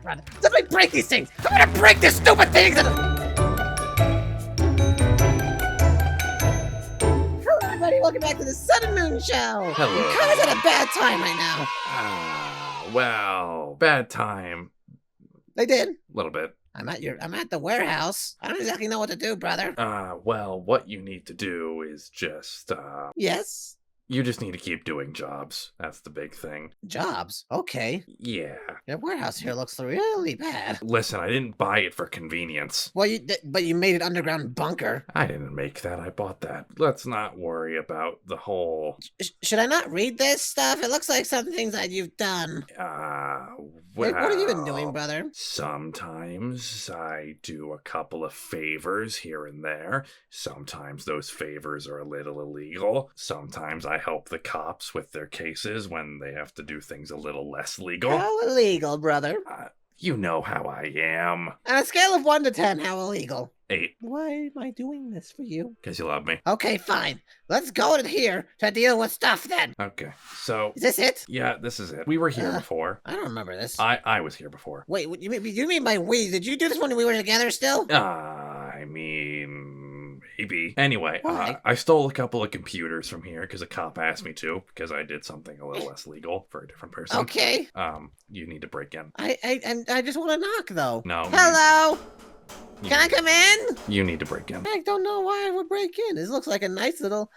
brother. Let me break these things. I'm gonna break these stupid things. Hello, everybody. Welcome back to the Sun and Moon Show. Hello. You guys at a bad time right now. Well, bad time. They did. A little bit. I'm at the warehouse. I don't exactly know what to do, brother. Well, what you need to do is just, Yes? you just need to keep doing jobs. That's the big thing. Jobs. Okay. Yeah. Your warehouse here looks really bad. Listen, I didn't buy it for convenience. Well, but you made an underground bunker. I didn't make that, I bought that. Let's not worry about the whole... Should I not read this stuff? It looks like some things that you've done. Well, What have you been doing, brother? Sometimes I do a couple of favors here and there. Sometimes those favors are a little illegal. Sometimes I help the cops with their cases when they have to do things a little less legal. How illegal, brother? You know how I am. On a scale of 1 to 10, how illegal? 8, Why am I doing this for you? because you love me. Okay, fine. Let's go in here to deal with stuff then. Okay, so... Is this it? Yeah, this is it. We were here before. I don't remember this. I was here before. Wait, what, you mean by we? Did you do this when we were together still? I mean, maybe. Anyway, Why? I stole a couple of computers from here because a cop asked me to, because I did something a little less legal for a different person. Okay. You need to break in. I just want to knock though. No. Hello. You Can I come in? You need to break in. I don't know why I would break in. This looks like a nice little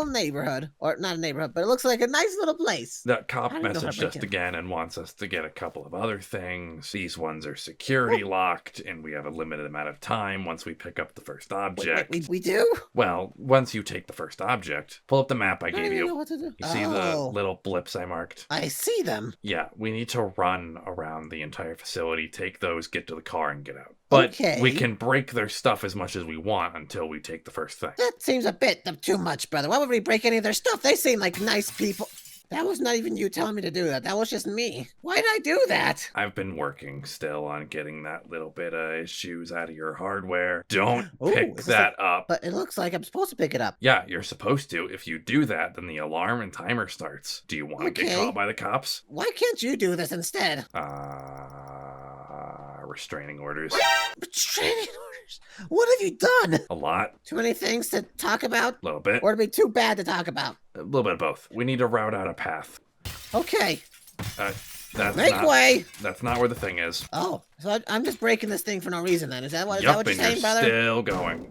neighborhood, or not a neighborhood, but it looks like a nice little place. That cop I don't know how to messaged break us in. again and wants us to get a couple of other things. These ones are security locked, and we have a limited amount of time once we pick up the first object. Wait, we do? Well, once you take the first object, pull up the map I I don't gave even know you. what to do. You see the Oh, little blips I marked? I see them. Yeah, we need to run around the entire facility, take those, get to the car, and get out. But Okay. we can break their stuff as much as we want until we take the first thing. That seems a bit too much, brother. Why would we break any of their stuff? They seem like nice people. That was not even you telling me to do that. That was just me. Why did I do that? I've been working still on getting that little bit of issues out of your hardware. Don't Ooh, pick is this that up. But it looks like I'm supposed to pick it up. Yeah, you're supposed to. If you do that, then the alarm and timer starts. Do you want to get Okay. caught by the cops? Why can't you do this instead? Restraining orders. Training orders. What have you done? A lot. Too many things to talk about? A little bit. Or to be too bad to talk about? A little bit of both. We need to route out a path. Okay. That's Make not, way. That's not where the thing is. Oh, so I'm just breaking this thing for no reason then. Is that what Yup, you're and saying, brother? still going.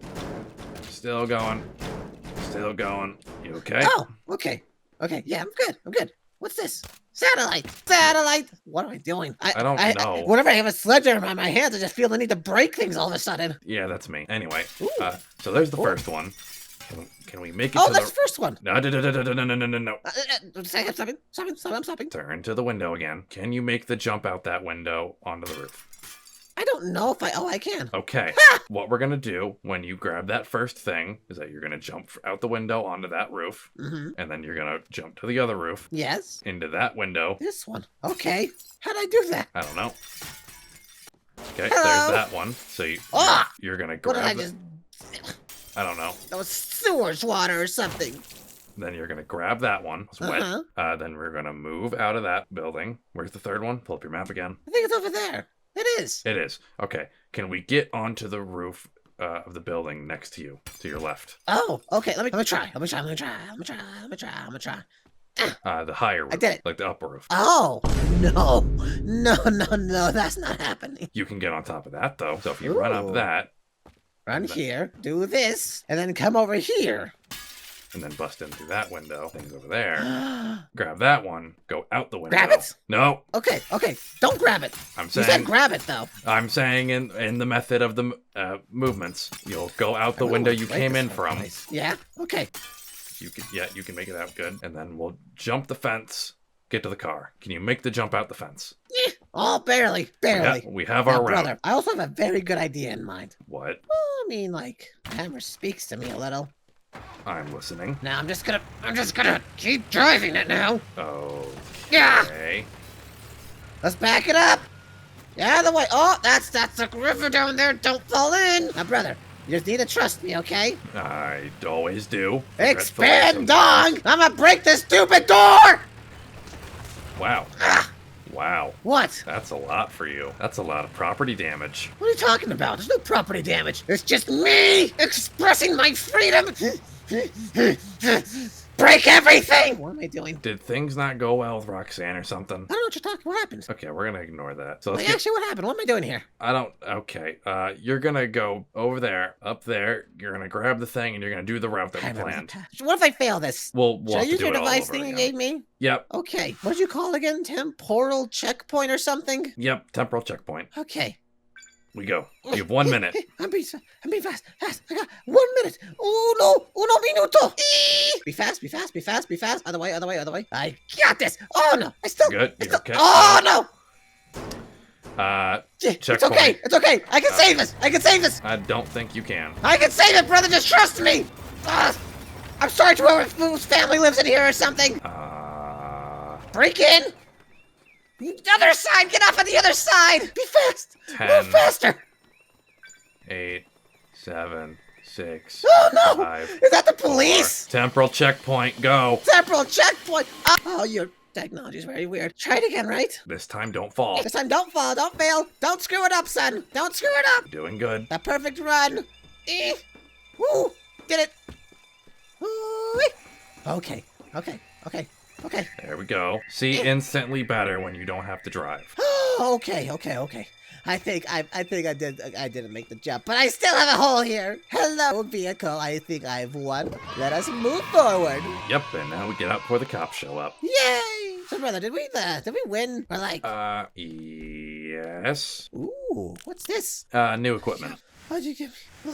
Still going. Still going. You okay? Oh, okay. Okay, yeah, I'm good. What's this? Satellite! What am I doing? I don't know. Whenever I have a sledgehammer in my hands, I just feel the need to break things all of a sudden. Yeah, that's me. Anyway, Ooh. so there's the Ooh. first one. Can we make it Oh, to that's the... the first one. No. I'm stopping. Turn to the window again. Can you make the jump out that window onto the roof? I don't know if I can. Okay. What we're gonna do when you grab that first thing is that you're gonna jump out the window onto that roof, Mm-hmm. and then you're gonna jump to the other roof, Yes. into that window. This one. Okay. How'd I do that? I don't know. Okay, Hello? there's that one. So Ah! you're gonna What did I grab it. just... I don't know. That was sewage water or something. Then you're gonna grab that one. It's wet. Uh-huh. Then we're gonna move out of that building. Where's the third one? Pull up your map again. I think it's over there. It is. It is. Okay. Can we get onto the roof of the building next to you, to your left? Oh, okay. Let me try. Let me try. The higher roof. I did it. Like the upper roof. Oh, no. No, that's not happening. You can get on top of that, though. So if you run Ooh. up that, Run here, do this, and then come over here. and then bust in through that window, things over there, grab that one, go out the window. Grab it? No, Okay. Don't grab it. I'm You said saying... grab it, though. I'm saying in the method of the movements, you'll go out the window you came in from. Yeah? Okay. You can make it out good, and then we'll jump the fence, get to the car. Can you make the jump out the fence? Oh, barely. We have Now, our route. brother, I also have a very good idea in mind. What? Well, I mean, like, Hammer speaks to me a little. I'm listening. Now, I'm just gonna keep driving it now. Okay. Yeah. Let's back it up. Yeah, the way. Oh, that's the river down there. Don't fall in. Now, brother, you just need to trust me, okay? I always do. Expand, dog! I'm gonna break this stupid door! Wow. Ah, Wow. What? That's a lot for you. That's a lot of property damage. What are you talking about? There's no property damage. It's just me expressing my freedom. Break everything! What am I doing? Did things not go well with Roxanne or something? I don't know what you're talking. What happened? Okay, we're gonna ignore that. So Like, actually, what happened? What am I doing here? I don't. Okay. You're gonna go over there, up there. You're gonna grab the thing, and you're gonna do the route that we planned. What if I fail this? We'll Should I have to use do your it all device over thing you again. gave me? Yep. Okay. What did you call it again? Temporal checkpoint or something? Yep. Temporal checkpoint. Okay. We go. You have 1 minute. I'm being fast. I got 1 minute. Uno minuto. Be fast. Other way. I got this. Oh no. I still. Good. You're okay. Oh no. It's Checkpoint. okay. It's okay. I can save this. I don't think you can. I can save it, brother. Just trust me. I'm sorry to whoever whose family lives in here or something. Break in. The other side. Get off on the other side. Be fast. 10. Move faster. 8, 7, 6. Oh no. 5. Is that the police? 4. Temporal checkpoint. Go. Temporal checkpoint. Oh, your technology is very weird. Try it again, right? This time, don't fall. This time, don't fall. Don't fail. Don't screw it up, son. Don't screw it up. Doing good. The perfect run. Woo. Did it. Woo. Okay. There we go. See, instantly better when you don't have to drive. Okay. I think I didn't make the jump, but I still have a hole here. Hello, vehicle. I think I've won. Let us move forward. Yep, and now we get out before the cops show up. Yay! So, brother, did we win? Or like? Yes. Ooh, what's this? New equipment. What'd you give me?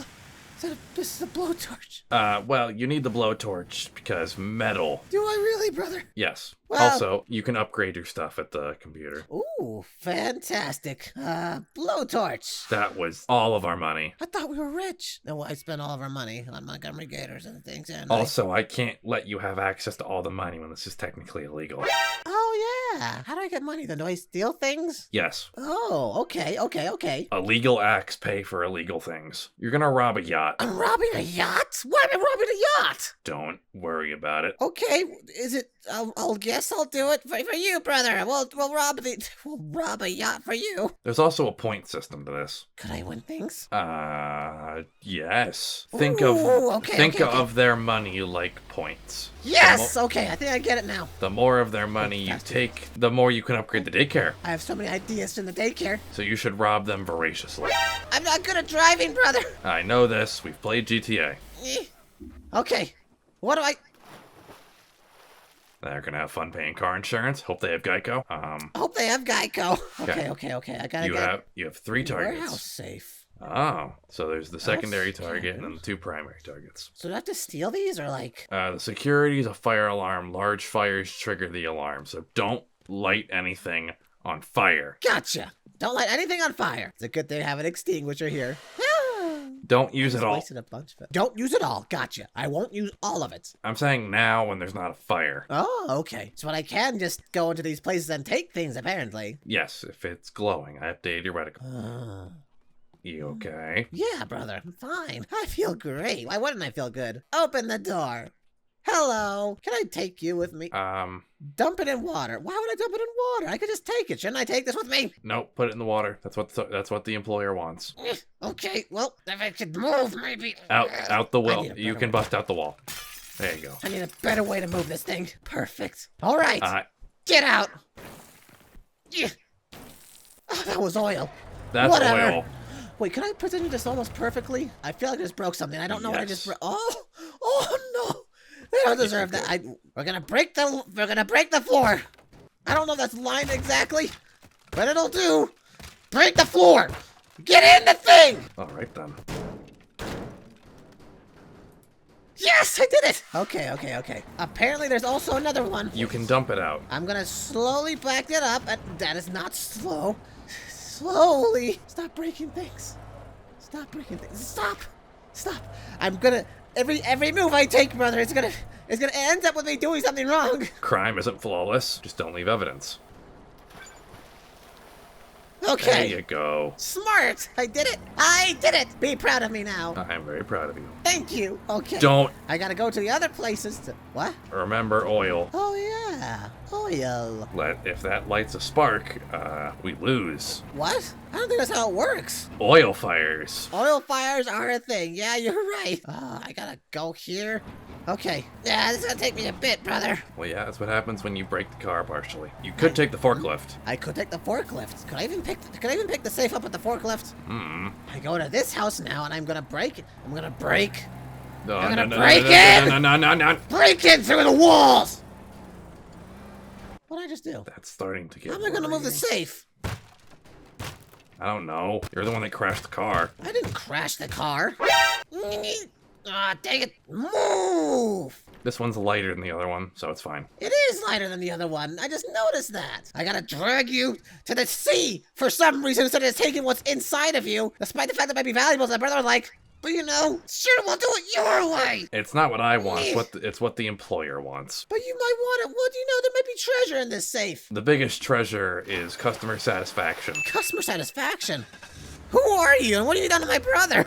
This is a blowtorch. Well, you need the blowtorch because metal. Do I really, brother? Yes. Well, also, you can upgrade your stuff at the computer. Ooh, fantastic. Blowtorch. That was all of our money. I thought we were rich. No, I spent all of our money on Montgomery Gators and things. And also, I can't let you have access to all the money when this is technically illegal. Oh, yeah. How do I get money then? Do I steal things? Yes. Oh, okay. Illegal acts pay for illegal things. You're gonna rob a yacht. I'm robbing a yacht? Why am I robbing a yacht? Don't worry about it. Okay, is it? I'll guess I'll do it for you, brother. We'll rob a yacht for you. There's also a point system to this. Could I win things? Yes. Ooh, Think of their money like points. Yes. Okay, I think I get it now. The more of their money you take, the more you can upgrade the daycare. I have so many ideas in the daycare. So you should rob them voraciously. I'm not good at driving, brother. I know this. We've played GTA. Okay. What do I? They're gonna have fun paying car insurance. Hope they have Geico. Hope they have Geico. Okay. I gotta You have 3 targets. Warehouse safe. Oh, so there's the secondary target and then the 2 primary targets. So do I have to steal these or like? The security is a fire alarm. Large fires trigger the alarm, so don't light anything on fire. Gotcha. Don't light anything on fire. It's a good thing to have an extinguisher here. Don't use it all. Wasted a bunch of it. Don't use it all. Gotcha. I won't use all of it. I'm saying now when there's not a fire. Oh, okay. So I can just go into these places and take things, apparently. Yes, if it's glowing. I updated your reticle. You okay? Yeah, brother. I'm fine. I feel great. Why wouldn't I feel good? Open the door. Hello. Can I take you with me? Dump it in water. Why would I dump it in water? I could just take it. Shouldn't I take this with me? Nope, put it in the water. That's what the employer wants. Okay, well, if I could move, maybe. Out the wall. You can bust out the wall. There you go. I need a better way to move this thing. Perfect. All right. Get out. Oh, that was oil. That's Whatever. oil. Wait, can I present this almost perfectly? I feel like I just broke something. I don't know what I just broke. Oh no. I don't deserve that. We're gonna break the floor. I don't know if that's lined exactly, but it'll do. Break the floor. Get in the thing. All right then. Yes, I did it. Okay. Apparently, there's also another one. You can dump it out. I'm gonna slowly back it up. That is not slow. Slowly. Stop breaking things. Stop. I'm gonna. Every move I take, brother, it's gonna end up with me doing something wrong. Crime isn't flawless. Just don't leave evidence. Okay. There you go. Smart. I did it. Be proud of me now. I'm very proud of you. Thank you. Okay. Don't. I gotta go to the other places to. What? Remember oil. Oh, yeah. Yeah, oil. If that lights a spark, we lose. What? I don't think that's how it works. Oil fires. Oil fires are a thing. Yeah, you're right. I gotta go here. Okay. Yeah, this is gonna take me a bit, brother. Well, yeah, that's what happens when you break the car partially. You could take the forklift. I could take the forklift. Could I even pick the safe up with the forklift? I go to this house now, and I'm gonna break it. I'm gonna break. No, I'm no, gonna no, break no, it! no, no, no, no, no. Break in through the walls! What did I just do? That's starting to get How am I gonna move the worrying. safe? I don't know. You're the one that crashed the car. I didn't crash the car. Ah, dang it. Move! This one's lighter than the other one, so it's fine. It is lighter than the other one. I just noticed that. I gotta drag you to the sea for some reason instead of taking what's inside of you, despite the fact that it might be valuable. My brother was like, but you know, sure, we'll do it your way. It's not what I want. It's what the employer wants. But you might want it. Well, do you know there might be treasure in this safe? The biggest treasure is customer satisfaction. Customer satisfaction? Who are you and what have you done to my brother?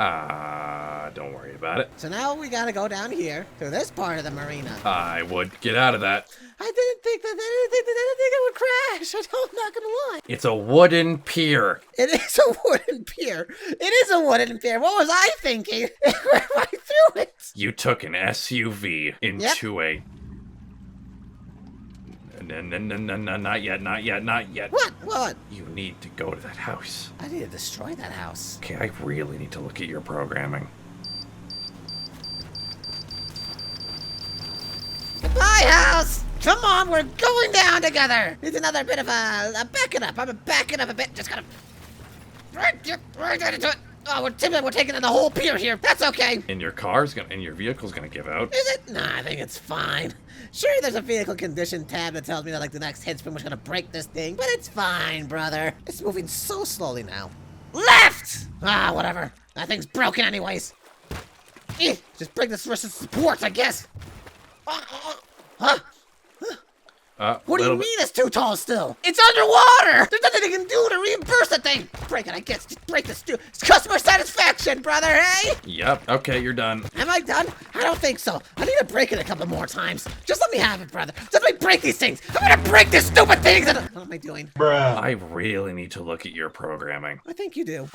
Don't worry about it. So now we gotta go down here to this part of the marina. I would get out of that. I didn't think it would crash. I'm not gonna lie. It's a wooden pier. It is a wooden pier. It is a wooden pier. What was I thinking? It went right through it. You took an SUV into a... No, not yet, not yet, not yet. What? What? You need to go to that house. I need to destroy that house. Okay, I really need to look at your programming. Goodbye, house! Come on, we're going down together! It's another bit of a back it up. I'm gonna back it up a bit. Just gotta... Right into it. Oh, we're taking in the whole pier here. That's okay. And your vehicle's gonna give out. Is it? Nah, I think it's fine. Sure, there's a vehicle condition tab that tells me that like the next hit spin was gonna break this thing, but it's fine, brother. It's moving so slowly now. Left! Ah, whatever. That thing's broken anyways. Just break this rest of the supports, I guess. Huh? What do you mean it's too tall still? It's underwater! There's nothing they can do to reimburse the thing! Break it, I guess. Just break this. It's customer satisfaction, brother, hey? Yep, okay, you're done. Am I done? I don't think so. I need to break it a couple more times. Just let me have it, brother. Just let me break these things. I'm gonna break this stupid thing! What am I doing? I really need to look at your programming. I think you do.